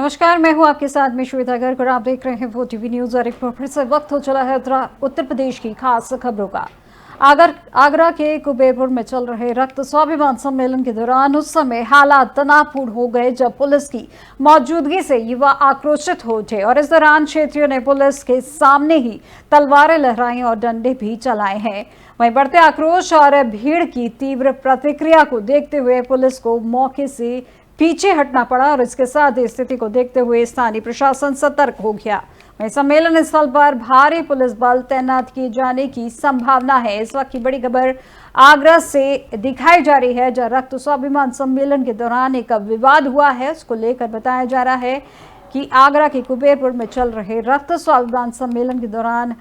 नमस्कार, मैं हूं आपके साथ में श्वेता गर्ग और आप देख रहे हैं वो टीवी न्यूज। और एक बार फिर से वक्त हो चला है उत्तर प्रदेश की खास खबरों का। आगरा के कुबेरपुर में चल रहे रक्त स्वाभिमान सम्मेलन के दौरान उस समय हालात तनावपूर्ण हो गए जब पुलिस की मौजूदगी से युवा आक्रोशित हो उठे और इस दौरान क्षेत्रियों ने पुलिस के सामने ही तलवारें लहराई और डंडे भी चलाए हैं। वहीं बढ़ते आक्रोश और भीड़ की तीव्र प्रतिक्रिया को देखते हुए पुलिस को मौके से पीछे हटना पड़ा और इसके साथ स्थिति को देखते हुए स्थानीय प्रशासन सतर्क हो गया। वहीं सम्मेलन स्थल पर भारी पुलिस बल तैनात किए जाने की संभावना है। इस वक्त की बड़ी खबर आगरा से दिखाई जा रही है, जहां रक्त स्वाभिमान सम्मेलन के दौरान एक विवाद हुआ है। उसको लेकर बताया जा रहा है कि आगरा के कुबेरपुर में चल रहे रक्त स्वाभिमान सम्मेलन के दौरान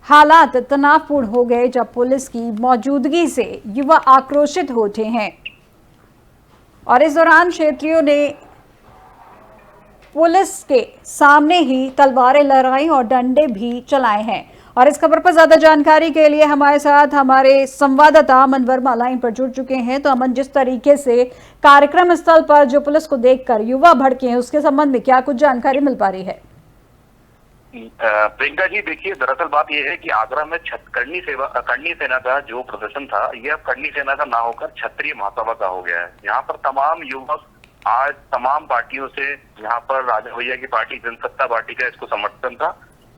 हालात तनावपूर्ण हो गए जब पुलिस की मौजूदगी से युवा आक्रोशित हो उठे हैं और इस दौरान क्षेत्रियों ने पुलिस के सामने ही तलवारें लहराई और डंडे भी चलाए हैं। और इस खबर पर ज्यादा जानकारी के लिए हमारे साथ हमारे संवाददाता अमन वर्मा लाइन पर जुड़ चुके हैं। तो अमन, जिस तरीके से कार्यक्रम स्थल पर जो पुलिस को देखकर युवा भड़के हैं, उसके संबंध में क्या कुछ जानकारी मिल पा रही है? प्रियंका जी, देखिए, दरअसल बात यह है कि आगरा में करनी सेना का जो प्रदर्शन था, यह अब करनी सेना का ना होकर क्षत्रिय महासभा का हो गया है। यहाँ पर तमाम युवक आज तमाम पार्टियों से, यहाँ पर राजा भैया की पार्टी जनसत्ता पार्टी का इसको समर्थन था।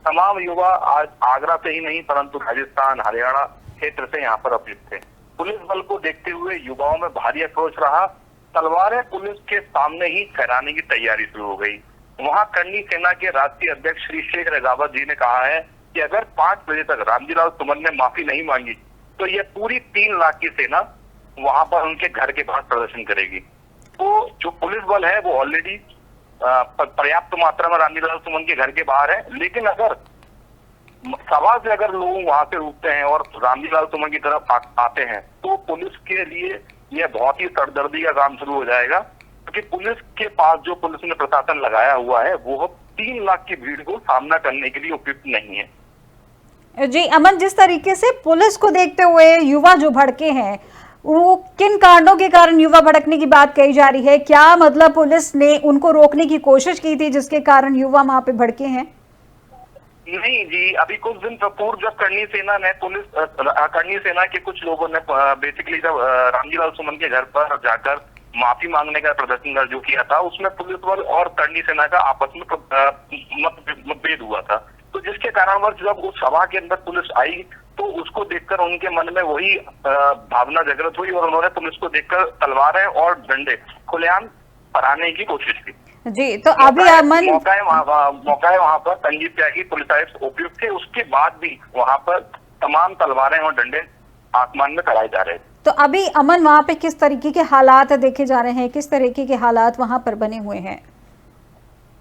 तमाम युवा आज आगरा से ही नहीं परंतु राजस्थान, हरियाणा क्षेत्र से यहाँ पर उपस्थित थे। पुलिस बल को देखते हुए युवाओं में भारी आक्रोश रहा। तलवारें पुलिस के सामने ही फहराने की तैयारी शुरू हो गई। वहां करनी सेना के राष्ट्रीय अध्यक्ष श्री शेख रजावत जी ने कहा है कि अगर 5 बजे तक रामजीलाल सुमन ने माफी नहीं मांगी तो यह पूरी 3 लाख की सेना वहां पर उनके घर के बाहर प्रदर्शन करेगी। तो जो पुलिस बल है वो ऑलरेडी पर्याप्त मात्रा में रामजीलाल सुमन के घर के बाहर है, लेकिन अगर सभा से अगर लोग वहां से रुकते हैं और रामजीलाल सुमन की तरफ आते हैं तो पुलिस के लिए यह बहुत ही सरदर्दी का काम शुरू हो जाएगा, क्योंकि पुलिस के पास जो पुलिस ने प्रशासन लगाया हुआ है वो 3 लाख की भीड़ को सामना करने के लिए उपयुक्त नहीं है। जी अमन, जिस तरीके से पुलिस को देखते हुए युवा जो भड़के हैं, वो किन कारणों के कारण युवा भड़कने की बात कही जा रही है? क्या मतलब पुलिस ने उनको रोकने की कोशिश की थी जिसके कारण युवा वहां पे भड़के हैं? नहीं जी, अभी कुछ दिन पूर्व जब करनी सेना के कुछ लोगों ने बेसिकली जब रामजीलाल सुमन के घर पर जाकर माफी मांगने का प्रदर्शन जो किया था, उसमें पुलिस बल और करनी सेना का आपस में मतभेद हुआ था। तो जिसके कारणवश जब उस सभा के अंदर पुलिस आई तो उसको देखकर उनके मन में वही भावना जागृत हुई और उन्होंने पुलिस को देखकर तलवारें और डंडे खुलेआम फहराने की कोशिश की। जी, तो अभी अमन मौका है वहां पर संजीव त्यागी पुलिस आयुक्त उपयुक्त थे, उसके बाद भी वहां पर तमाम तलवारें और डंडे आसमान में चढ़ाए जा रहे थे। तो अभी अमन, वहां पे किस तरीके के हालात देखे जा रहे हैं? किस तरीके के हालात वहां पर बने हुए हैं?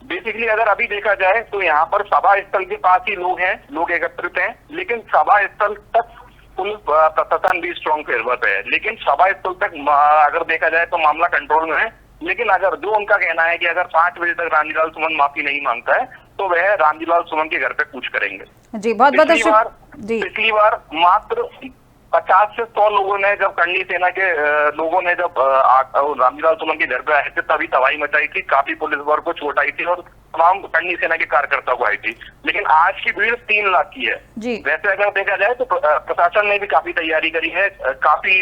बेसिकली अगर अभी देखा जाए तो यहाँ पर सभा स्थल के पास ही लोग एकत्रित हैं, लेकिन सभा स्थल तक पुलिस प्रशासन भी स्ट्रॉन्ग फेवर पे है। लेकिन सभा स्थल तक अगर देखा जाए तो मामला कंट्रोल में है, लेकिन अगर जो उनका कहना है कि अगर 5 बजे तक रामजीलाल सुमन माफी नहीं मांगता है तो वह रामजीलाल सुमन के घर पे कूच करेंगे। जी, बहुत बहुत पिछली बार मात्र 50 से 100 लोगों ने, जब करनी सेना के लोगों ने जब रामजीलाल सुमन के घर पे आए थे तभी तबाही मचाई थी, काफी पुलिस बल को चोट आई थी और तमाम करनी सेना के कार्यकर्ताओं को आई थी। लेकिन आज की भीड़ 3 लाख की है। वैसे अगर देखा जाए तो प्रशासन ने भी काफी तैयारी करी है, काफी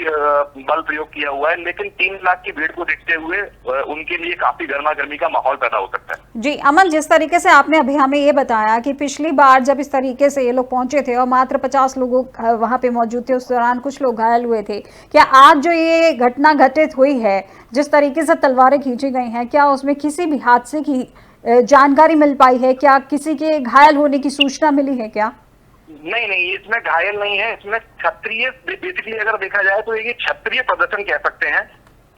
बल प्रयोग किया हुआ है, लेकिन 3 लाख की भीड़ को देखते हुए उनके लिए काफी गर्मा गर्मी का माहौल पैदा हो सकता है। जी अमन, जिस तरीके से आपने अभी हमें ये बताया कि पिछली बार जब इस तरीके से ये लोग पहुंचे थे और मात्र 50 लोग वहां पे मौजूद थे, उस दौरान कुछ लोग घायल हुए थे, क्या आज जो ये घटना घटित हुई है, जिस तरीके से तलवारें खींची गई हैं, क्या उसमें किसी भी हादसे की जानकारी मिल पाई है? क्या किसी के घायल होने की सूचना मिली है क्या? नहीं, इसमें घायल नहीं है। इसमें क्षत्रिय, बेसिकली अगर देखा जाए तो ये क्षत्रिय प्रदर्शन कह सकते हैं।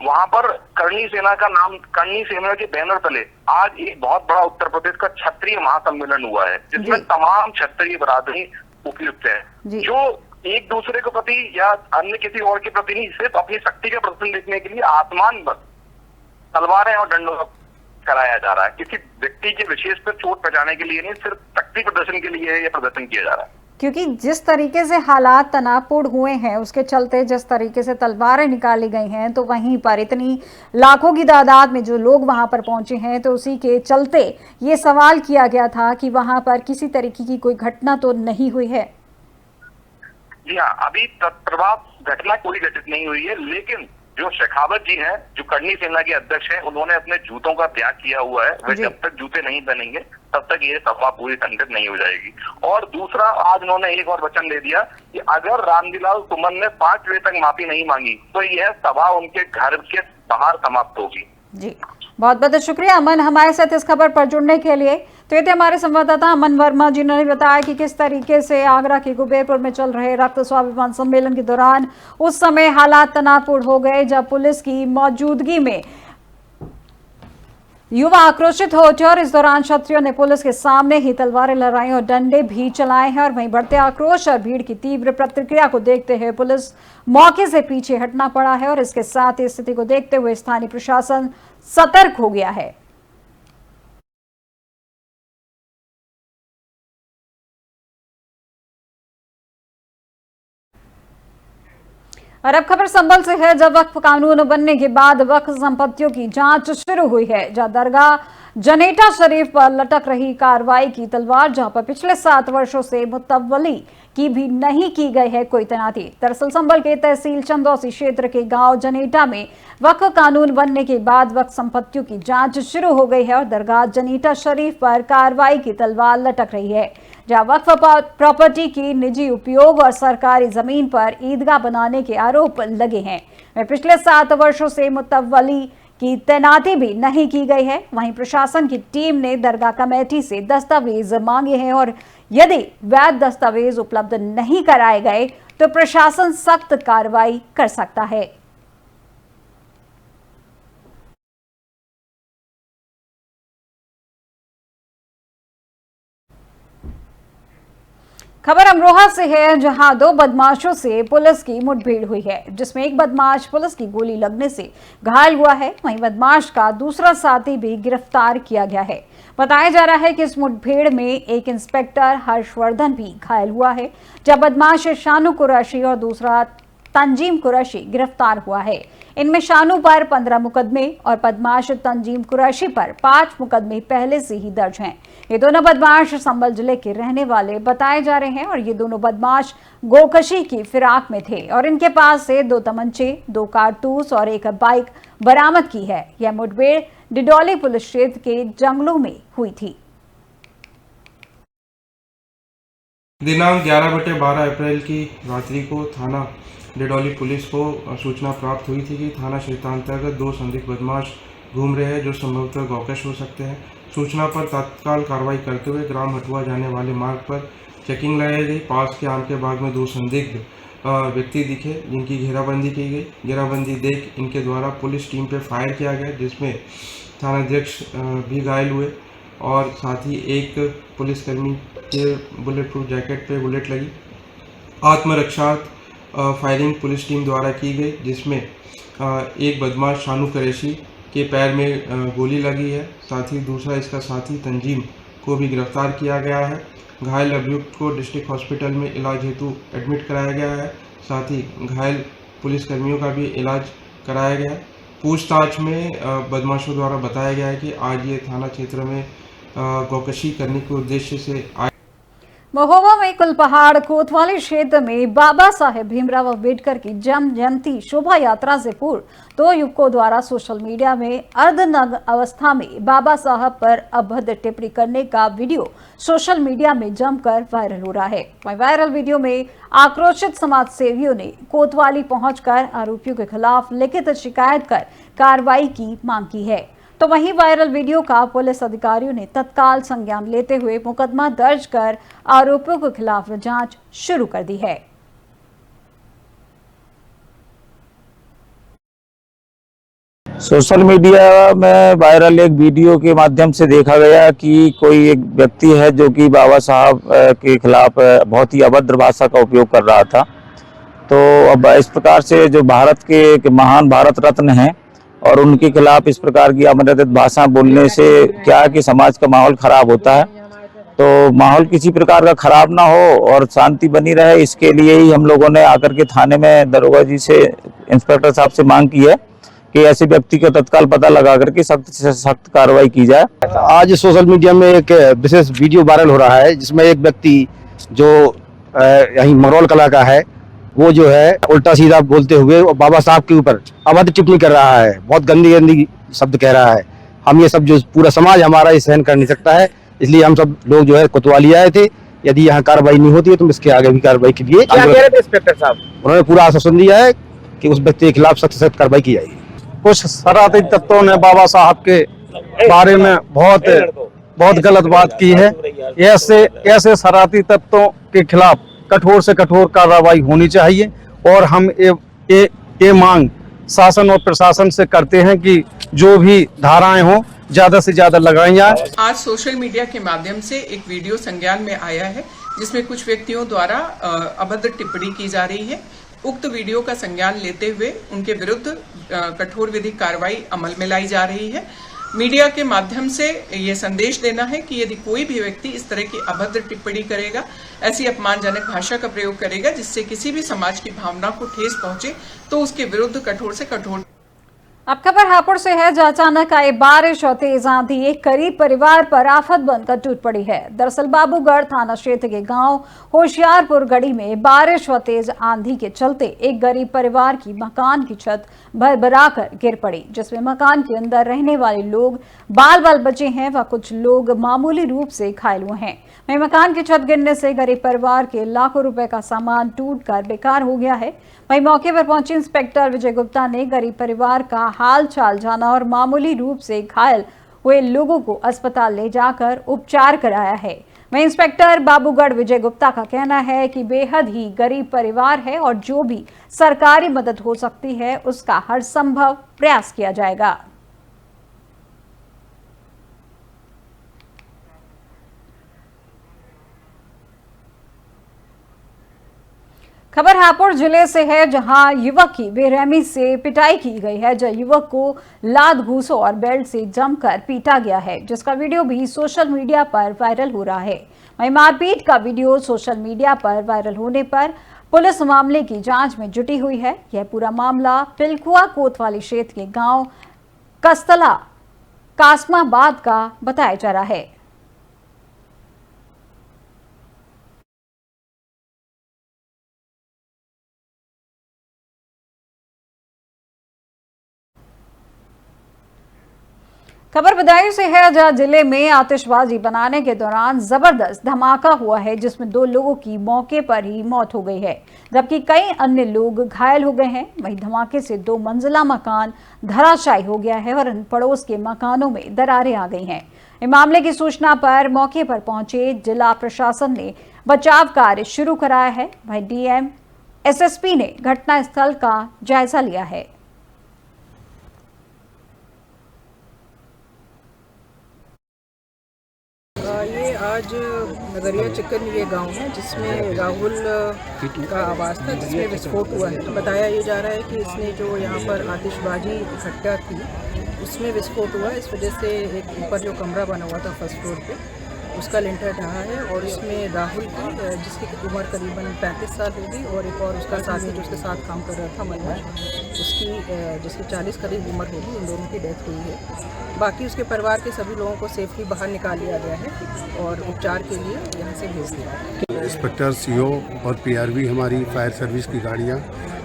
वहां पर करनी सेना का नाम, करनी सेना के बैनर तले आज एक बहुत बड़ा उत्तर प्रदेश का क्षत्रिय महासम्मेलन हुआ है, जिसमें तमाम क्षत्रिय बरादरी उपयुक्त है, जो एक दूसरे के प्रति या अन्य किसी और के प्रति नहीं, सिर्फ अपनी शक्ति का प्रदर्शन देखने के लिए आसमान पर तलवारें और डंडों कराया जा रहा है। किसी व्यक्ति के विशेष पर चोट पहुंचाने के लिए नहीं, सिर्फ शक्ति प्रदर्शन के लिए यह प्रदर्शन किया जा रहा है। क्योंकि जिस तरीके से हालात तनावपूर्ण हुए हैं, उसके चलते जिस तरीके से तलवारें निकाली गई हैं, तो वहीं पर इतनी लाखों की तादाद में जो लोग वहां पर पहुंचे हैं, तो उसी के चलते ये सवाल किया गया था कि वहां पर किसी तरीके की कोई घटना तो नहीं हुई है। जी हाँ, अभी तत्प्रभाव घटना कोई घटित नहीं हुई है, लेकिन जो शेखावत जी हैं, जो करनी सेना के अध्यक्ष हैं, उन्होंने अपने जूतों का त्याग किया हुआ है। वे जब तक जूते नहीं पहनेंगे तब तक ये सभा पूरी संगठित नहीं हो जाएगी। और दूसरा, आज उन्होंने एक और वचन दे दिया कि अगर रामविलास सुमन ने 5 बजे तक माफी नहीं मांगी तो यह सभा उनके घर के बाहर समाप्त होगी। जी, बहुत बहुत शुक्रिया अमन, हमारे साथ इस खबर पर जुड़ने के लिए। तो ये थे हमारे संवाददाता अमन वर्मा, जिन्होंने बताया कि किस तरीके से आगरा के कुबेरपुर में चल रहे रक्त स्वाभिमान सम्मेलन के दौरान उस समय हालात तनावपूर्ण हो गए, जब पुलिस की मौजूदगी में युवा आक्रोशित हो उठे और इस दौरान क्षत्रियों ने पुलिस के सामने ही तलवारें लहराई और डंडे भी चलाए हैं। और वहीं बढ़ते आक्रोश और भीड़ की तीव्र प्रतिक्रिया को देखते हुए पुलिस मौके से पीछे हटना पड़ा है और इसके साथ ही स्थिति को देखते हुए स्थानीय प्रशासन सतर्क हो गया है। और अब खबर संभल से है, जब वक्फ कानून बनने के बाद वक्फ संपत्तियों की जांच शुरू हुई है। जहां दरगाह जनेटा शरीफ पर लटक रही कार्रवाई की तलवार, जहां पर पिछले 7 वर्षों से मुतव्वली की भी नहीं की गई है कोई तैनाती। दरअसल संभल के तहसील चंदौसी क्षेत्र के गांव जनेटा में वक्फ कानून बनने के बाद वक्फ संपत्तियों की जांच शुरू हो गई है और दरगाह जनेटा शरीफ पर कार्रवाई की तलवार लटक रही है। जहां वक्फ प्रॉपर्टी की निजी उपयोग और सरकारी जमीन पर ईदगाह बनाने के आरोप लगे हैं। पिछले 7 वर्षों से मुतव्वली की तैनाती भी नहीं की गई है। वहीं प्रशासन की टीम ने दरगाह कमेटी से दस्तावेज मांगे हैं और यदि वैध दस्तावेज उपलब्ध नहीं कराए गए तो प्रशासन सख्त कार्रवाई कर सकता है। खबर अमरोहा से है, जहां 2 बदमाशों से पुलिस की मुठभेड़ हुई है, जिसमें एक बदमाश पुलिस की गोली लगने से घायल हुआ है। वहीं बदमाश का दूसरा साथी भी गिरफ्तार किया गया है। बताया जा रहा है कि इस मुठभेड़ में एक इंस्पेक्टर हर्षवर्धन भी घायल हुआ है, जब बदमाश शानू कुरैशी और दूसरा तंजीम कुरैशी गिरफ्तार हुआ है। इनमें शानू पर 15 मुकदमे और बदमाश तंजीम कुरैशी पर 5 मुकदमे पहले से ही दर्ज हैं। ये दोनों बदमाश संभल जिले के रहने वाले बताए जा रहे हैं और ये दोनों बदमाश गोकशी की फिराक में थे और इनके पास से 2 तमंचे, 2 कारतूस और एक बाइक बरामद की है। यह मुठभेड़ डिडौली पुलिस क्षेत्र के जंगलों में हुई थी। दिनांक 11/12 अप्रैल की रात्रि को थाना डिडौली पुलिस को सूचना प्राप्त हुई थी कि थाना क्षेत्र अंतर्गत 2 संदिग्ध बदमाश घूम रहे हैं जो संभवतः गौकश हो सकते हैं। सूचना पर तत्काल कार्रवाई करते हुए ग्राम हटुआ जाने वाले मार्ग पर चेकिंग लगाई गई। पास के आम के बाग में 2 संदिग्ध व्यक्ति दिखे जिनकी घेराबंदी की गई। घेराबंदी देख इनके द्वारा पुलिस टीम पर फायर किया गया, जिसमें थानाध्यक्ष भी घायल हुए और साथ ही एक पुलिसकर्मी के बुलेट प्रूफ जैकेट पे बुलेट लगी। आत्मरक्षार्थ फायरिंग पुलिस टीम द्वारा की गई, जिसमें एक बदमाश शानू कुरैशी के पैर में गोली लगी है। साथ ही दूसरा इसका साथी तंजीम को भी गिरफ्तार किया गया है। घायल अभियुक्त को डिस्ट्रिक्ट हॉस्पिटल में इलाज हेतु एडमिट कराया गया है। साथ ही घायल पुलिसकर्मियों का भी इलाज कराया गया है। पूछताछ में बदमाशों द्वारा बताया गया है कि आज ये थाना क्षेत्र में गौकशी करने के उद्देश्य से आए। महोबा में कुलपहाड़ कोतवाली क्षेत्र में बाबा साहेब भीमराव अम्बेडकर की जन्म जयंती शोभा यात्रा से पूर्व 2 युवकों द्वारा सोशल मीडिया में अर्धनग्न अवस्था में बाबा साहब पर अभद्र टिप्पणी करने का वीडियो सोशल मीडिया में जमकर वायरल हो रहा है। वहीं वायरल वीडियो में आक्रोशित समाज सेवियों ने कोतवाली पहुंचकर आरोपियों के खिलाफ लिखित शिकायत कर कार्रवाई की मांग की है। तो वहीं वायरल वीडियो का पुलिस अधिकारियों ने तत्काल संज्ञान लेते हुए मुकदमा दर्ज कर आरोपियों के खिलाफ जांच शुरू कर दी है। सोशल मीडिया में वायरल एक वीडियो के माध्यम से देखा गया कि कोई एक व्यक्ति है जो कि बाबा साहब के खिलाफ बहुत ही अभद्र भाषा का उपयोग कर रहा था। तो अब इस प्रकार से जो भारत के एक महान भारत रत्न हैं और उनके खिलाफ इस प्रकार की अमर्यादित भाषा बोलने से क्या है कि समाज का माहौल खराब होता है। तो माहौल किसी प्रकार का खराब ना हो और शांति बनी रहे, इसके लिए ही हम लोगों ने आकर के थाने में दरोगा जी से, इंस्पेक्टर साहब से मांग की है कि ऐसे व्यक्ति का तत्काल पता लगा करके सख्त से सख्त कार्रवाई की जाए। आज सोशल मीडिया में एक विशेष वीडियो वायरल हो रहा है जिसमें एक व्यक्ति जो यहीं मरौल कला का है, वो जो है उल्टा सीधा बोलते हुए बाबा साहब के ऊपर अभद्र टिप्पणी कर रहा है, बहुत गंदी गंदी शब्द कह रहा है। हम ये सब जो पूरा समाज हमारा ये सहन कर नहीं सकता है, इसलिए हम सब लोग जो है कोतवाली आए थे। यदि यहाँ कार्रवाई नहीं होती है तो इसके आगे भी कार्रवाई के लिए इंस्पेक्टर साहब उन्होंने पूरा आश्वासन दिया है कि उस व्यक्ति के खिलाफ सख्त से सख्त कार्रवाई की जाएगी। कुछ शरारती तत्वों ने बाबा साहब के बारे में बहुत गलत बात की है। ऐसे शरारती तत्वों के खिलाफ कठोर से कठोर कार्रवाई होनी चाहिए और हम ये मांग शासन और प्रशासन से करते हैं कि जो भी धाराएं हों ज्यादा से ज्यादा लगाई जाए। आज सोशल मीडिया के माध्यम से एक वीडियो संज्ञान में आया है जिसमें कुछ व्यक्तियों द्वारा अभद्र टिप्पणी की जा रही है। उक्त वीडियो का संज्ञान लेते हुए उनके विरुद्ध कठोर विधिक कार्रवाई अमल में लाई जा रही है। मीडिया के माध्यम से ये संदेश देना है कि यदि कोई भी व्यक्ति इस तरह की अभद्र टिप्पणी करेगा, ऐसी अपमानजनक भाषा का प्रयोग करेगा जिससे किसी भी समाज की भावना को ठेस पहुंचे, तो उसके विरुद्ध कठोर से कठोर। अब खबर हापुड़ से है, जहां अचानक आई बारिश और तेज आंधी एक गरीब परिवार पर आफत बनकर टूट पड़ी है। दरअसल बाबूगढ़ थाना क्षेत्र के गांव होशियारपुर गढ़ी में बारिश और तेज आंधी के चलते एक गरीब परिवार की मकान की छत भरभराकर गिर पड़ी, जिसमें मकान के अंदर रहने वाले लोग बाल बचे हैं व कुछ लोग मामूली रूप से घायल हुए हैं। वहीं मकान की छत गिरने से गरीब परिवार के लाखों रुपए का सामान टूटकर बेकार हो गया है। वहीं मौके पर पहुंचे इंस्पेक्टर विजय गुप्ता ने गरीब परिवार का हाल चाल जाना और मामूली रूप से घायल हुए लोगों को अस्पताल ले जाकर उपचार कराया है। वहीं इंस्पेक्टर बाबूगढ़ विजय गुप्ता का कहना है कि बेहद ही गरीब परिवार है और जो भी सरकारी मदद हो सकती है उसका हर संभव प्रयास किया जाएगा। खबर हापुड़ जिले से है, जहां युवक की बेरहमी से पिटाई की गई है, जहां युवक को लात घूसों और बेल्ट से जमकर पीटा गया है, जिसका वीडियो भी सोशल मीडिया पर वायरल हो रहा है। वहीं मारपीट का वीडियो सोशल मीडिया पर वायरल होने पर पुलिस मामले की जांच में जुटी हुई है। यह पूरा मामला पिलखुआ कोतवाली क्षेत्र के गांव कस्तला कासमाबाद का बताया जा रहा है। खबर बदायूं से है, जहां जिले में आतिशबाजी बनाने के दौरान जबरदस्त धमाका हुआ है, जिसमें 2 लोगों की मौके पर ही मौत हो गई है, जबकि कई अन्य लोग घायल हो गए हैं। वहीं धमाके से 2 मंजिला मकान धराशायी हो गया है और पड़ोस के मकानों में दरारें आ गई हैं। इस मामले की सूचना पर मौके पर पहुंचे जिला प्रशासन ने बचाव कार्य शुरू कराया है। वहीं डीएम एसएसपी ने घटनास्थल का जायजा लिया है। ये आज नगरिया चिकन ये गांव है जिसमें राहुल का आवास था, जिसमें विस्फोट हुआ है। बताया ये जा रहा है कि इसने जो यहाँ पर आतिशबाजी इकट्ठा की उसमें विस्फोट हुआ। इस वजह से एक ऊपर जो कमरा बना हुआ था फर्स्ट फ्लोर पे, उसका लिंटर ढहा है और इसमें राहुल की, जिसकी उम्र करीबन 35 साल होगी, और एक और उसका साथी जो उसके साथ काम कर रहा था मनोज, जिसकी 40 करीब उम्र होगी। इन दोनों की डेथ हुई है। बाकी उसके परिवार के सभी लोगों को सेफली बाहर निकाल लिया गया है और उपचार के लिए यहाँ से भेज दिया। इंस्पेक्टर सीओ और पीआरवी हमारी फायर सर्विस की गाड़ियाँ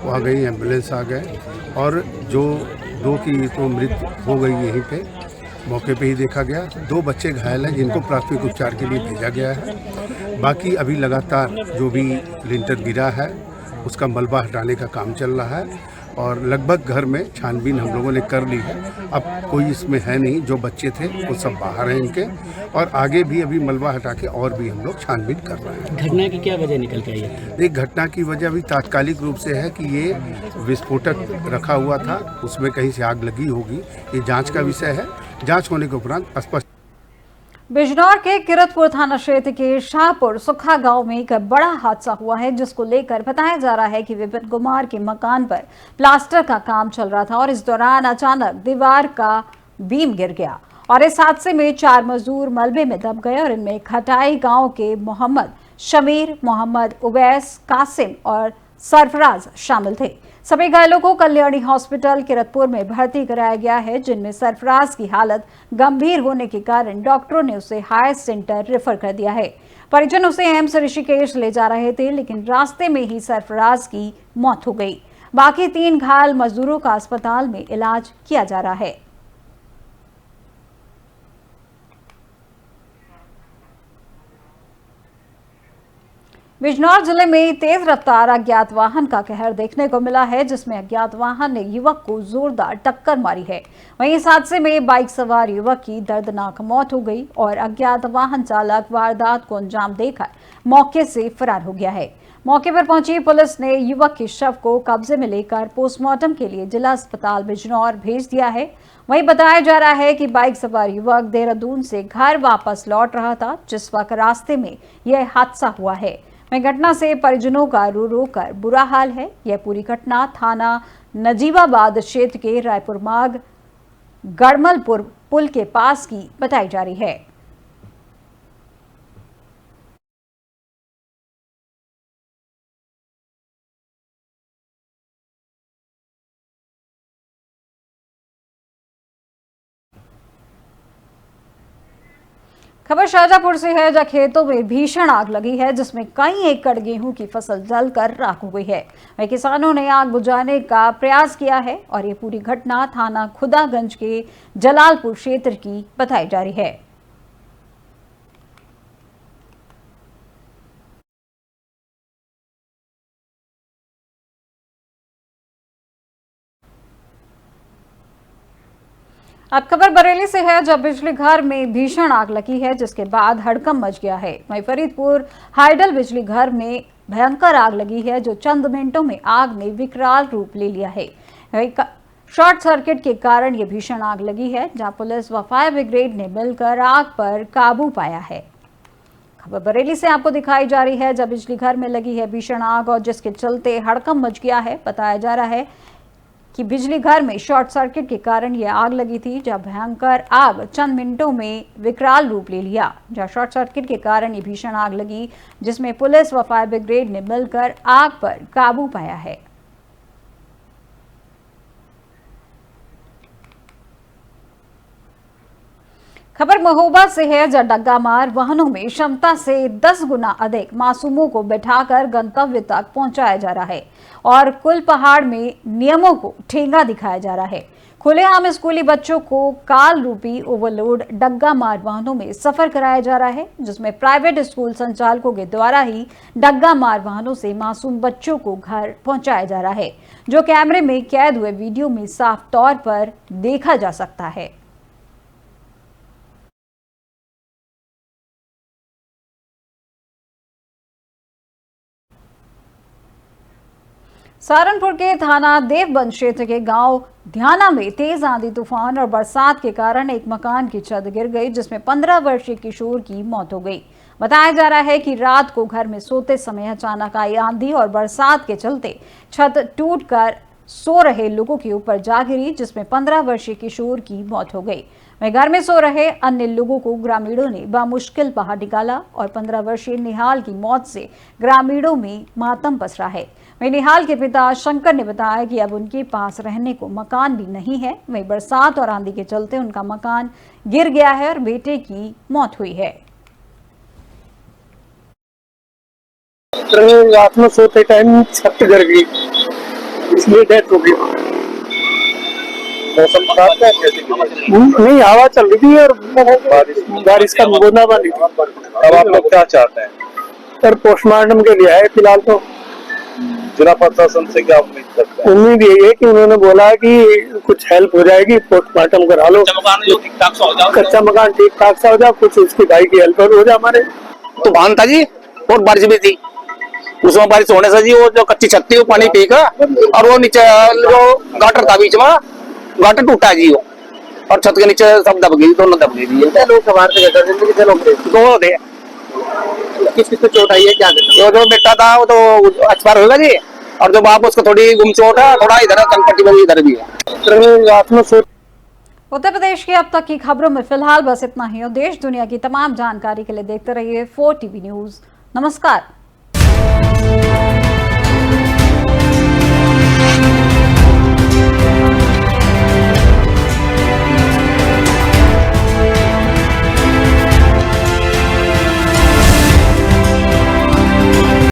वहाँ गई, एम्बुलेंस आ गए और जो 2 की तो मृत हो गई यहीं पे मौके पे ही देखा गया। 2 बच्चे घायल हैं जिनको प्राथमिक उपचार के लिए भेजा गया है। बाकी अभी लगातार जो भी लिंटर गिरा है उसका मलबा हटाने का काम चल रहा है और लगभग घर में छानबीन हम लोगों ने कर ली है। अब कोई इसमें है नहीं, जो बच्चे थे वो सब बाहर हैं इनके, और आगे भी अभी मलबा हटा के और भी हम लोग छानबीन कर रहे हैं। घटना की क्या वजह निकल के आई है? एक घटना की वजह अभी तात्कालिक रूप से है कि ये विस्फोटक रखा हुआ था, उसमें कहीं से आग लगी होगी। ये जाँच का विषय है, जाँच होने के उपरांत स्पष्ट। बिजनौर के किरतपुर थाना क्षेत्र के शाहपुर सुखा गांव में एक बड़ा हादसा हुआ है, जिसको लेकर बताया जा रहा है कि विपिन कुमार के मकान पर प्लास्टर का काम चल रहा था और इस दौरान अचानक दीवार का बीम गिर गया और इस हादसे में 4 मजदूर मलबे में दब गए और इनमें खटाई गांव के मोहम्मद शमीर, मोहम्मद उवैस, कासिम और सरफराज शामिल थे। सभी घायलों को कल्याणी हॉस्पिटल किरतपुर में भर्ती कराया गया है, जिनमें सरफराज की हालत गंभीर होने के कारण डॉक्टरों ने उसे हायर सेंटर रेफर कर दिया है। परिजन उसे एम्स ऋषिकेश ले जा रहे थे, लेकिन रास्ते में ही सरफराज की मौत हो गई। बाकी 3 घायल मजदूरों का अस्पताल में इलाज किया जा रहा है। बिजनौर जिले में तेज रफ्तार अज्ञात वाहन का कहर देखने को मिला है, जिसमें अज्ञात वाहन ने युवक को जोरदार टक्कर मारी है। वहीं इस हादसे में बाइक सवार युवक की दर्दनाक मौत हो गई और अज्ञात वाहन चालक वारदात को अंजाम देकर मौके से फरार हो गया है। मौके पर पहुंची पुलिस ने युवक के शव को कब्जे में लेकर पोस्टमार्टम के लिए जिला अस्पताल बिजनौर भेज दिया है। वहीं बताया जा रहा है कि बाइक सवार युवक देहरादून से घर वापस लौट रहा था, जिस वक्त रास्ते में यह हादसा हुआ है। वहीं घटना से परिजनों का रो रो कर बुरा हाल है। यह पूरी घटना थाना नजीबाबाद क्षेत्र के रायपुर मार्ग गड़मलपुर पुल के पास की बताई जा रही है। खबर शाहजहांपुर से है, जहां खेतों में भीषण आग लगी है, जिसमें कई एकड़ गेहूं की फसल जलकर राख हो गई है। वहीं किसानों ने आग बुझाने का प्रयास किया है और ये पूरी घटना थाना खुदागंज के जलालपुर क्षेत्र की बताई जा रही है। अब खबर बरेली से है, जब बिजली घर में भीषण आग लगी है, जिसके बाद हड़कंप मच गया है। वहीं फरीदपुर हाइडल बिजली घर में भयंकर आग लगी है, जो चंद मिनटों में आग ने विकराल रूप ले लिया है। शॉर्ट सर्किट के कारण यह भीषण आग लगी है, जहां पुलिस व फायर ब्रिगेड ने मिलकर आग पर काबू पाया है। खबर बरेली से आपको दिखाई जा रही है, जब बिजली घर में लगी है भीषण आग और जिसके चलते हड़कंप मच गया है। बताया जा रहा है कि बिजली घर में शॉर्ट सर्किट के कारण यह आग लगी थी, जब भयंकर आग चंद मिनटों में विकराल रूप ले लिया। जहां शॉर्ट सर्किट के कारण ये भीषण आग लगी, जिसमें पुलिस व फायर ब्रिगेड ने मिलकर आग पर काबू पाया है। खबर महोबा से है, जहां डग्गामार वाहनों में क्षमता से 10 गुना अधिक मासूमों को बैठाकर गंतव्य तक पहुंचाया जा रहा है और कुल पहाड़ में नियमों को ठेंगा दिखाया जा रहा है। खुलेआम स्कूली बच्चों को काल रूपी ओवरलोड डग्गामार वाहनों में सफर कराया जा रहा है, जिसमें प्राइवेट स्कूल संचालकों के द्वारा ही डग्गामार वाहनों से मासूम बच्चों को घर पहुंचाया जा रहा है, जो कैमरे में कैद हुए वीडियो में साफ तौर पर देखा जा सकता है। सहारनपुर के थाना देवबंद क्षेत्र के गांव ध्याना में तेज आंधी तूफान और बरसात के कारण एक मकान की छत गिर गई, जिसमें 15 वर्षीय किशोर की मौत हो गई। बताया जा रहा है कि रात को घर में सोते समय अचानक आई आंधी और बरसात के चलते छत टूटकर सो रहे लोगों के ऊपर जा गिरी, जिसमें 15 वर्षीय किशोर की मौत हो गई। वहीं घर में सो रहे अन्य लोगों को ग्रामीणों ने बामुश्किल बाहर निकाला और 15 वर्षीय निहाल की मौत से ग्रामीणों में मातम पसरा है। वहीं निहाल के पिता शंकर ने बताया कि अब उनके पास रहने को मकान भी नहीं है। वहीं बरसात और आंधी के चलते उनका मकान गिर गया है और बेटे की मौत हुई है। रात में सोते टाइम छत गिर गई, इसलिए डेथ हो गई। मौसम खराब था, नहीं हवा चल रही थी और बारिश का बूंदाबांदी। अब आप लोग क्या चाहते हैं? सर पोस्टमार्टम के लिए है फिलहाल। तो जिला प्रशासन से क्या उम्मीद करते हैं? उम्मीद यही है कि उन्होंने बोला कि कुछ हेल्प हो जाएगी, पोस्टमार्टम करा लो, कच्चा मकान ठीक ठाक सा हो जाए, कुछ उसकी भाई की हेल्प हो जाए। हमारे तूफान था जी, बहुत बारिश भी थी, उसमें बारिश होने से जी वो जो कच्ची छत थी वो पानी पी का और वो नीचे जो गाटर था बीच में गाटर टूटा जी वो, और छत के नीचे सब दब गई, दोनों दब गई। लोग दो थे। किस किस को चोट आई है? क्या वो जो बेटा था वो तो एक्सपायर होगा जी, और जो बाप उसको थोड़ी गुम चोट है, थोड़ा इधर कनपट्टी में इधर भी है। रात में उत्तर प्रदेश की अब तक की खबरों में फिलहाल बस इतना ही और देश दुनिया की तमाम जानकारी के लिए देखते रहिए 4 TV न्यूज। नमस्कार।